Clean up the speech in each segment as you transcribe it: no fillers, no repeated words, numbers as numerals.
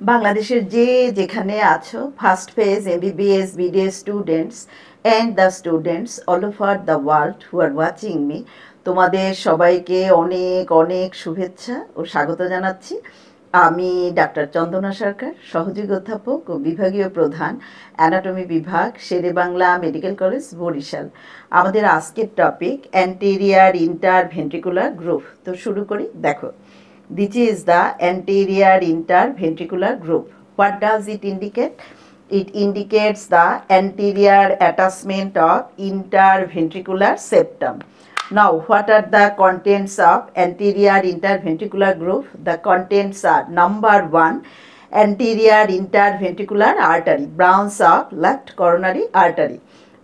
বাংলাদেশের যেখানে আছো, first phase MBBS BDS students and the students all over the world who are watching me, তোমাদের সবাইকে অনেক অনেক শুভেচ্ছা ও স্বাগত জানাচ্ছি। আমি ডাক্তার চন্দনা সরকার, সহযোগী অধ্যাপক ও বিভাগীয় প্রধান, অ্যানাটমি বিভাগ, শেরেবাংলা মেডিকেল কলেজ, বরিশাল। আমাদের আজকের টপিক অ্যান্টেরিয়ার ইন্টারভেন্ট্রিকুলার গ্রুপ। তো শুরু করি। দেখো, this is the anterior interventricular group. What does it indicate? It indicates the anterior attachment of interventricular septum. Now, what are the contents of anterior interventricular group? The contents are: number 1, anterior interventricular artery, branch of left coronary artery.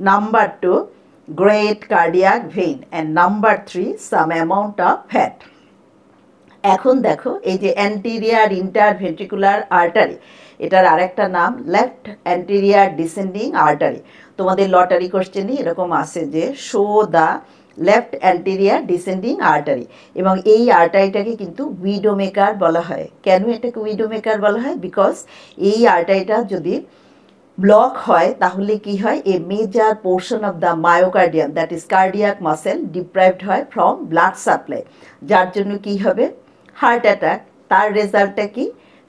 Number 2, great cardiac vein. And number 3, some amount of fat. এখন দেখো, এই যে anterior interventricular artery, এটার আরেকটা নাম left anterior descending artery. তোমাদের lottery কোশ্চেনই এরকম আসে যে show the left anterior descending artery, এবং এই আর্টারিটাকে কিন্তু উইডোমেকার বলা হয়। কেন এটাকে উইডোমেকার বলা হয়? বিকজ এই আর্টারিটা যদি ব্লক হয় তাহলে কি হয়, a major portion of the myocardium, that is cardiac muscle, deprived হয় ফ্রম ব্লাড সাপ্লাই, যার জন্য কি হবে, হার্ট অ্যাটাক। তার রেজাল্টটা কি,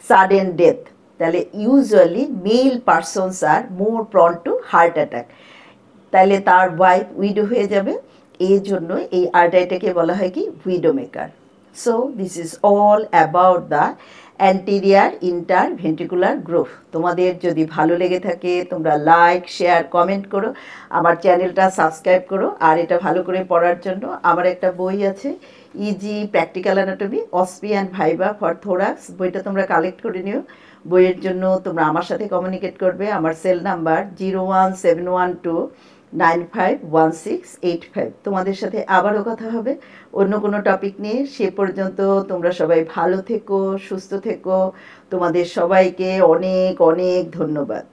সাডেন ডেথ। তাহলে ইউজুয়ালি মেল পারসনস আর মোর প্রন টু হার্ট অ্যাটাক। তাহলে তার ওয়াইফ উইডো হয়ে যাবে, এই জন্য এই আর্টারিটাকে বলা হয় কি, widowmaker. So this is all about the anterior interventricular group. তোমাদের যদি ভালো লেগে থাকে তোমরা লাইক, শেয়ার, কমেন্ট করো, আমার চ্যানেলটা সাবস্ক্রাইব করো। আর এটা ভালো করে পড়ার জন্য আমার একটা বই আছে, easy practical anatomy OSPE and viva for thorax, বইটা তোমরা কালেক্ট করে নিও। বইয়ের জন্য তোমরা আমার সাথে কমিউনিকেট করবে। আমার সেল নাম্বার 0171295165। তোমাদের সাথে আবারও কথা হবে অন্য কোনো টপিক নিয়ে। সে পর্যন্ত তোমরা সবাই ভালো থেকো, সুস্থ থেকো। তোমাদের সবাইকে অনেক অনেক ধন্যবাদ।